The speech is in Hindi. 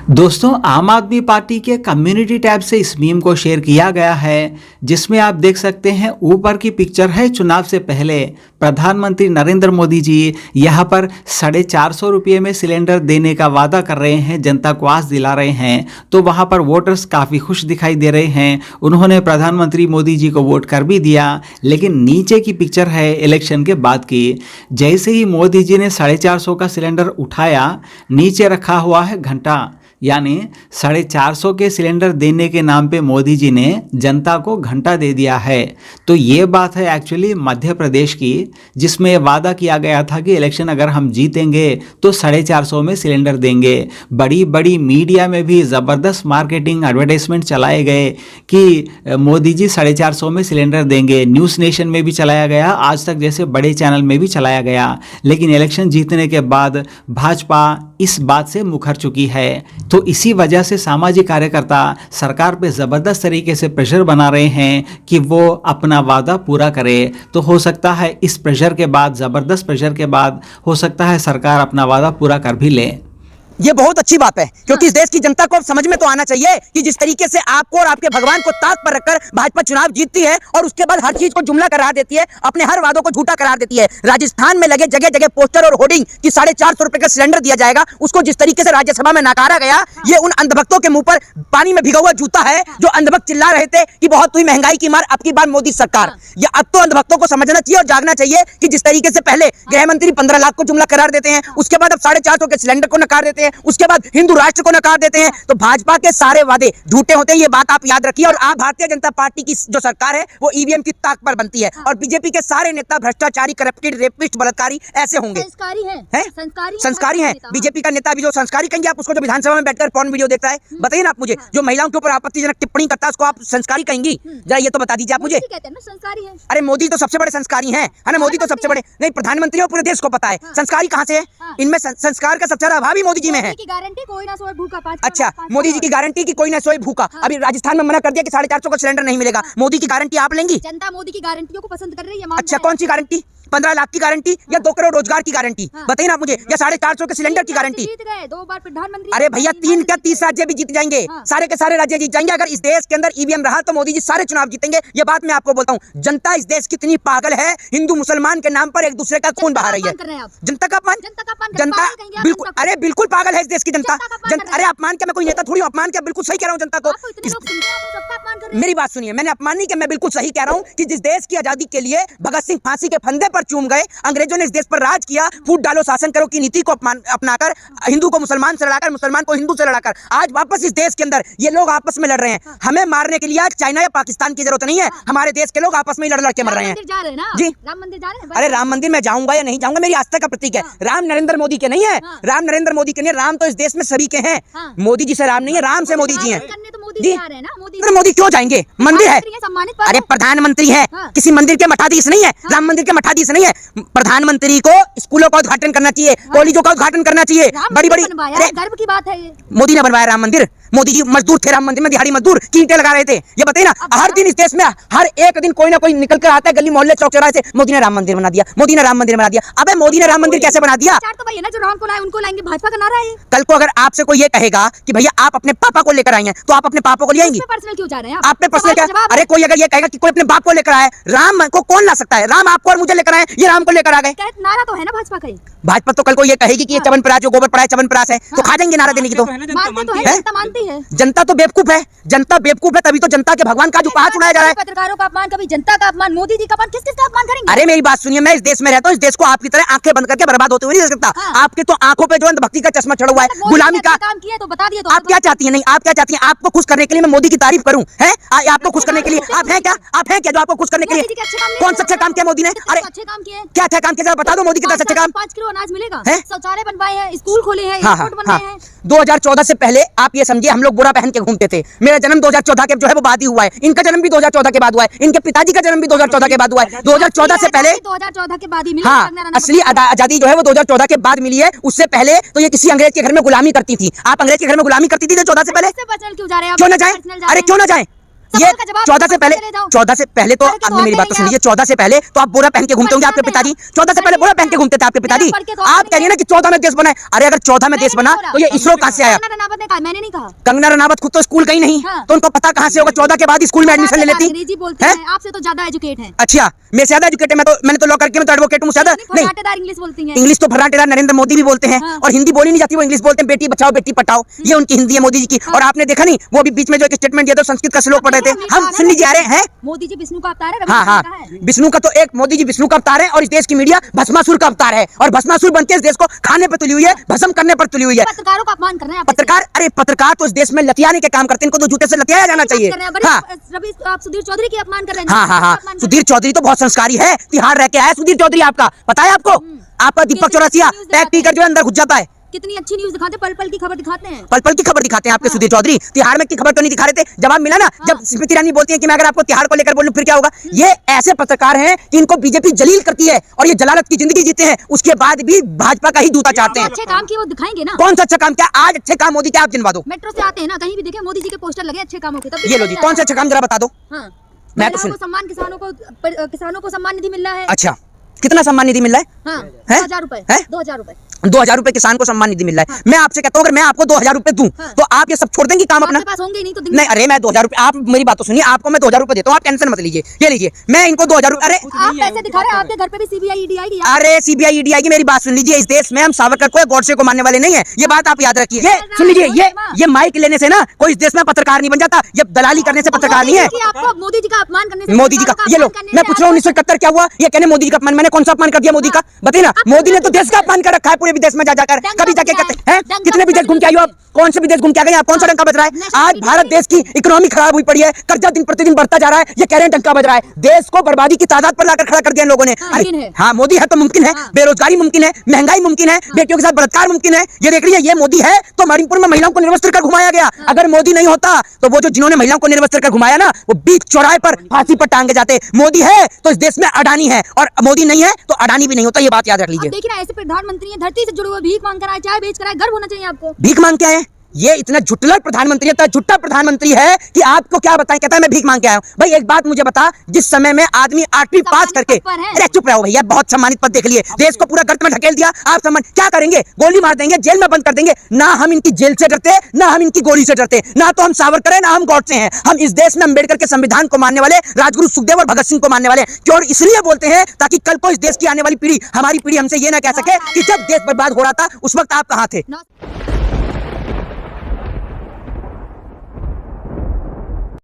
दोस्तों, आम आदमी पार्टी के कम्युनिटी टैब से इस मीम को शेयर किया गया है जिसमें आप देख सकते हैं ऊपर की पिक्चर है चुनाव से पहले प्रधानमंत्री नरेंद्र मोदी जी यहाँ पर 450 रुपये में सिलेंडर देने का वादा कर रहे हैं, जनता को आस दिला रहे हैं। तो वहाँ पर वोटर्स काफ़ी खुश दिखाई दे रहे हैं, उन्होंने प्रधानमंत्री मोदी जी को वोट कर भी दिया। लेकिन नीचे की पिक्चर है इलेक्शन के बाद की। जैसे ही मोदी जी ने 450 का सिलेंडर उठाया, नीचे रखा हुआ है घंटा, यानी 450 के सिलेंडर देने के नाम पे मोदी जी ने जनता को घंटा दे दिया है। तो ये बात है एक्चुअली मध्य प्रदेश की, जिसमें वादा किया गया था कि इलेक्शन अगर हम जीतेंगे तो 450 में सिलेंडर देंगे। बड़ी बड़ी मीडिया में भी ज़बरदस्त मार्केटिंग एडवर्टाइजमेंट चलाए गए कि मोदी जी 450 में सिलेंडर देंगे। न्यूज़ नेशन में भी चलाया गया, आज तक जैसे बड़े चैनल में भी चलाया गया। लेकिन इलेक्शन जीतने के बाद भाजपा इस बात से मुकर चुकी है। तो इसी वजह से सामाजिक कार्यकर्ता सरकार पे ज़बरदस्त तरीके से प्रेशर बना रहे हैं कि वो अपना वादा पूरा करे। तो हो सकता है इस प्रेशर के बाद, ज़बरदस्त प्रेशर के बाद, हो सकता है सरकार अपना वादा पूरा कर भी ले। ये बहुत अच्छी बात है, क्योंकि इस देश की जनता को समझ में तो आना चाहिए कि जिस तरीके से आपको और आपके भगवान को ताक पर रखकर भाजपा चुनाव जीतती है और उसके बाद हर चीज को जुमला करार देती है, अपने हर वादों को झूठा करार देती है। राजस्थान में लगे जगह जगह पोस्टर और होर्डिंग कि 450 रुपए का सिलेंडर दिया जाएगा, उसको जिस तरीके से राज्यसभा में नकारा गया, ये उन अंधभक्तों के मुंह पर पानी में भिगा हुआ जूता है जो अंधभक्त चिल्ला रहे थे कि बहुत हुई महंगाई की मार, अब की बार मोदी सरकार। या अब तो अंधभक्तों को समझना चाहिए और जागना चाहिए कि जिस तरीके से पहले गृह मंत्री 15 लाख को जुमला करार देते हैं, उसके बाद अब 450 के सिलेंडर को नकार देते हैं, उसके बाद हिंदू राष्ट्र को नकार देते हैं। तो भाजपा के सारे वादे झूठे होते हैं, ये बात आप याद रखिए। और आप भारतीय जनता पार्टी की जो सरकार है वो ईवीएम की ताक पर बनती है, और बीजेपी के सारे नेता भ्रष्टाचारी, करप्टेड, रेपिस्ट, बलात्कारी ऐसे होंगे। संस्कारी हैं। बीजेपी का नेता भी जो संस्कारी कहेंगे आप उसको, जो विधानसभा में बैठकर पॉर्न वीडियो देखता है, बताइए ना आप मुझे। जो महिलाओं के ऊपर आपत्तिजनक टिप्पणी करता है उसको आप संस्कारी कहेंगी? जरा ये तो बता दीजिए आप मुझे। अरे मोदी तो सबसे बड़े संस्कारी हैं, है ना? मोदी तो सबसे बड़े, नहीं प्रधानमंत्री और पूरे देश को पता है संस्कारी कहाँ से है। इनमें संस्कार का सबसे बड़ा अभाव ही मोदी जी में है। अच्छा, मोदी जी की गारंटी कि कोई ना सोए भूखा। अभी राजस्थान में मना कर दिया कि 450 का सिलेंडर नहीं मिलेगा। मोदी की गारंटी आप लेंगी? जनता मोदी की गारंटियों को पसंद कर रही है। अच्छा, कौन सी गारंटी? 15 लाख की गारंटी या 2 करोड़ रोजगार की गारंटी? बताइए ना आप मुझे। या 450 के सिलेंडर की गारंटी? जीत गए 2 बार प्रधानमंत्री। अरे भैया 3 क्या 30 राज्य भी जीत जाएंगे, सारे के सारे राज्य जीत जाएंगे। अगर इस देश के अंदर ईवीएम रहा तो मोदी जी सारे चुनाव जीतेंगे। ये बात मैं आपको बोलता हूँ। जनता इस देश कितनी पागल है, हिंदू मुसलमान के नाम पर एक दूसरे का खून बहा रही है। जनता का अपमान, जनता बिल्कुल, अरे बिल्कुल पागल है इस देश की जनता। अरे अपमान क्या, मैं कोई नेता थोड़ी हूँ, अपमान क्या, बिल्कुल सही कह रहा हूँ जनता को। मेरी बात सुनिए, मैंने अपमान नहीं किया, मैं बिल्कुल सही कह रहा हूँ कि जिस देश की आजादी के लिए भगत सिंह फांसी के फंदे पर चूम गए, अंग्रेजों ने इस देश पर राज किया, फूट डालो शासन करो की नीति को अपनाकर, हिंदू को मुसलमान से लड़ाकर, मुसलमान को हिंदू से लड़ाकर, आज वापस इस देश के अंदर ये लोग आपस में लड़ रहे हैं। हमें मारने के लिए आज चाइना या पाकिस्तान की जरूरत नहीं है, हमारे देश के लोग आपस में लड़ के मर रहे हैं। जी, राम मंदिर जा रहे हैं। अरे राम मंदिर में जाऊंगा या नहीं जाऊंगा, मेरी आस्था का प्रतीक है। राम नरेंद्र मोदी के नहीं है, राम नरेंद्र मोदी के नहीं, राम तो इस देश में सभी के हैं। मोदी जी से राम नहीं है, राम से मोदी जी हैं। जी, मोदी क्यों जाएंगे? मंदिर है, अरे प्रधानमंत्री है, किसी मंदिर के मठाधीश नहीं है, राम मंदिर के मठाधीश नहीं है। प्रधानमंत्री को स्कूलों का उद्घाटन करना चाहिए, कॉलेजों का उद्घाटन करना चाहिए। बड़ी बड़ी गर्व की बात है ये। मोदी ने बनवाया राम मंदिर? मोदी जी मजदूर थे राम मंदिर में, दिहाड़ी मजदूर, ईंटें लगा रहे थे। ये बताइए ना, हर दिन इस देश में हर एक दिन कोई ना कोई निकल कर आता है गली मोहल्ले चौक चौराहे से, मोदी ने राम मंदिर बना दिया, मोदी ने राम मंदिर बना दिया। अबे मोदी ने राम मंदिर कैसे बना दिया? तो भैया ना, जो राम को लाए उनको लाएंगे, भाजपा का नारा है। कल को अगर आपसे कोई ये कहेगा कि भैया आप अपने पापा को लेकर आई हैं, तो आप अपने पापा को ले आएंगी? पर्सनल क्यों जा रहे हैं आप पे पर्सनल क्या? अरे कोई अगर ये कहेगा कि कोई अपने बाप को लेकर आए, राम को कौन ला सकता है? राम आपको और मुझे लेकर आए, ये राम को लेकर आ गए। नारा तो है ना भाजपा का। भाजपा तो कल को ये कहेगी कि ये चवनप्राश, जो गोबर पड़ा है चवनप्राश है, तो खा जाएंगे नारा देने की। तो मानती है जनता, तो बेवकूफ है, जनता बेवकूफ है, तभी तो जनता के भगवान का जो उपहास उड़ाया जा रहा है। पत्रकारों का अपमान, कभी जनता का अपमान, मोदी जी का अपमान, किस का अपमान करेंगे? अरे मेरी बात सुनिए, मैं इस देश में रहता हूँ, इस देश को आपकी तरह आंखें बंद करके बर्बाद होते हुए नहीं देख सकता। आपके तो आंखों पे जो भक्ति का चश्मा चढ़ा हुआ है, गुलामी का काम किया तो बता दिया। तो आप क्या चाहती है? नहीं, आप क्या चाहती हैं? आपको खुश करने के लिए मैं मोदी की तारीफ करूं? है आपको खुश करने के लिए आप हैं क्या? आप हैं क्या जो आपको खुश करने के लिए? कौन सा अच्छा काम किया मोदी ने? अरे अच्छे काम किए, क्या अच्छा काम किया, बता दो मोदी कितना अच्छा काम। 5 किलो अनाज मिलेगा, शौचालय बनवाए हैं, स्कूल खोले हैं, एयरपोर्ट बनाए हैं। 2014 से पहले आप ये समझिए हम लोग बुरा पहन के घूमते थे। मेरा जन्म 2014 के जो है वो बाद ही हुआ है, इनका जन्म भी 2014 के बाद हुआ है, इनके पिताजी का जन्म भी 2014 के बाद हुआ है। 2014 से पहले, 2014 के बाद ही मिला। हाँ, असली आजादी जो है वो 2014 के बाद मिली है। उससे पहले तो ये किसी अंग्रेज के घर में गुलामी करती थी। आप अंग्रेज के घर में गुलामी करती थी 2014 से पहले? क्यों जा रहे हैं? क्यों ना जाए? अरे क्यों ना जाए? ये सवाल का जवाब 14 से पहले चले जाओ। 14 से पहले तो पढ़ के आपने तो मेरी आते बात तो नहीं सुनिए, आप। 14 से पहले तो आप बोरा पहन के घूमते होंगे आपके पिताजी। 14 से पहले बोरा पहन के घूमते थे आपके पिताजी। पढ़ के तो आप आते कह रही है ना कि 14 में देश बना है। अरे अगर 14 में देश बना तो ये इसरो कहाँ से आया? कंगना रनावत ने कहा, मैंने नहीं कहा। कंगना रनावत खुद तो स्कूल गई नहीं, हाँ। तो उनको पता कहाँ से होगा 14 के बाद स्कूल में एडमिशन ले लेती? अंग्रेजी बोलते हैं? हैं, आपसे तो ज्यादा एजुकेट हैं। अच्छा, मैं ज्यादा एजुकेटेड, मैंने तो लॉ करके मैं तो एडवोकेट हूँ ज्यादा नहीं। फटाटेदार इंग्लिश बोलती हैं। इंग्लिश तो फर्राटेदार नरेंद्र मोदी भी बोलते हैं, हाँ। और हिंदी बोली नहीं जाती, वो इंग्लिश बोलते हैं। बेटी बचाओ बेटी पढ़ाओ, ये उनकी हिंदी है मोदी जी की। और आपने देखा नहीं वो भी बीच में जो एक स्टेटमेंट दिया था, संस्कृत का श्लोक पढ़ रहे थे हम, सुन लीजिए। अरे हैं मोदी जी विष्णु का अवतार है, हाँ हाँ, विष्णु का तो एक मोदी जी विष्णु का अवतार है, और इस देश की मीडिया भस्मासुर का अवतार है, और भस्मासुर बनके इस देश को खाने पर तुली हुई है, भस्म करने पर तुली हुई है। पत्रकारों का अपमान कर रहे हैं आप। पत्रकार, अरे पत्रकार तो इस देश में लतियाने के काम करते हैं, इनको तो जूते से लतियाया जाना चाहिए। हाँ रवि, आप सुधीर चौधरी की अपमान कर रहे हैं। हाँ हाँ हाँ, सुधीर चौधरी तो बहुत संस्कारी है, तिहाड़ रह के आया सुधीर चौधरी। आपका पता है आपको? आपका दीपक चौरसिया टैग पी कर जो है अंदर घुस जाता है। कितनी अच्छी न्यूज दिखाते हैं, पल पल की खबर दिखाते हैं। पल पल की खबर दिखाते हैं आपके सुधीर चौधरी। तिहाड़ में की खबर तो नहीं दिखा रहे थे। जवाब मिला ना जब स्मृति ईरानी बोलती है कि मैं अगर आपको तिहाड़ को लेकर बोलूं फिर क्या होगा। ये ऐसे पत्रकार हैं कि इनको बीजेपी जलील करती है, और ये जलालत की जिंदगी जीते हैं, उसके बाद भी भाजपा का ही दूता चाहते हैं। अच्छे काम की वो दिखाएंगे ना। कौन सा अच्छा काम? क्या आज अच्छे काम मोदी के आप गिनवा दो। मेट्रो से आते हैं ना, कहीं भी देखे मोदी जी के पोस्टर लगे अच्छे कामों के, तब ये लो जी, कौन से अच्छा काम जरा बता दो। हाँ, मैं तो महिलाओं को सम्मान, किसानों को सम्मान निधि मिल रहा है। अच्छा, कितना सम्मान निधि मिल रहा है? हाँ, है? 2000 रुपए। है? 2000 रुपए। 2000 रुपए किसान को सम्मान निधि मिल रहा है। मैं आपसे कहता हूँ अगर मैं आपको 2000 रुपए दूं हाँ। तो आप ये सब छोड़ देंगे काम अपना? आपके पास होंगे ही नहीं तो देंगे। नहीं, अरे मैं 2000 रुपए, आप मेरी बात तो सुनिए, आपको मैं 2000 रुपए देता हूँ, आप टेंशन मत लीजिए। ये लीजिए, मैं इनको 2000 रुपए। अरे आप पैसे दिखा रहे हैं, आपके घर पे भी सीबीआई ईडी आएगी। अरे सीबीआई ईडी आएगी, मेरी बात सुन लीजिए। इस देश में हम सावरकर को, गॉडसे को मानने वाले नहीं है, ये बात आप याद रखिए। ये सुन लीजिए, ये माइक लेने से ना कोई इस देश में पत्रकार नहीं बन जाता, ये दलाली करने से पत्रकार नहीं है। आपको मोदी जी का अपमान करने से, मोदी जी का ये लो, मैं पूछ रहा हूँ 1971 क्या हुआ? ये कहने मोदी जी का अपमान, मैंने कौन सा अपमान कर दिया मोदी का? बताइए ना। मोदी ने तो देश का अपमान कर रखा है पूरे विदेश में जा जाकर, कभी जाके कहते हैं कितने विदेश घूम के आई हो आप? कौन से विदेश घूम के आ गए आप? कौन सा डंका बज रहा है? आज भारत देश की इकोनॉमी खराब हुई पड़ी है, कर्जा दिन प्रतिदिन बढ़ता जा रहा है, ये कह रहे हैं डंका बज रहा है। देश को बर्बादी की तादाद पर लाकर खड़ा कर दिया इन लोगों ने। अरे हाँ, मोदी है तो मुमकिन है, बेरोजगारी मुमकिन है, महंगाई मुमकिन है, बेटियों के साथ बलात्कार मुमकिन है। ये देख रही है, ये मोदी है तो मणिपुर में महिलाओं को निर्वस्त्र कर घुमाया गया। अगर मोदी नहीं होता तो वो जो जिन्होंने महिलाओं को निर्वस्त्र कर घुमाया ना, वो बीच चौराहे पर फांसी पर टांगे जाते। मोदी है तो इस देश में अडानी है, और मोदी नहीं है तो अडानी भी नहीं होता। ये बात याद रख लीजिए। देखिए ना, ऐसे प्रधानमंत्री है, धरती से जुड़े हुए, भीख मांग कर आए, चाय बेच कर आए, गर्व होना चाहिए आपको। भीख मांग के आए? ये इतना झुटला प्रधानमंत्री है, झुट्टा प्रधानमंत्री है कि आपको क्या बताएं। कहता है मैं भीख मांग के आया हूं। भाई एक बात मुझे बता, जिस समय में आदमी 8वीं पास करके, अरे चुप रहो भैया, बहुत सम्मानित पद देख लिए, देश को पूरा गर्त में ढकेल दिया। आप सम्मान क्या करेंगे? गोली मार देंगे, जेल में बंद कर देंगे। ना हम इनकी जेल से डरते, ना हम इनकी गोली से डरते, ना तो हम सावरकर है, ना हम गॉडसे हैं। हम इस देश में अंबेडकर के संविधान को मानने वाले, राजगुरु सुखदेव और भगत सिंह को मानने वाले। क्यों? इसलिए बोलते हैं ताकि कल को इस देश की आने वाली पीढ़ी, हमारी पीढ़ी हमसे ये ना कह सके कि जब देश बर्बाद हो रहा था उस वक्त आप कहां थे।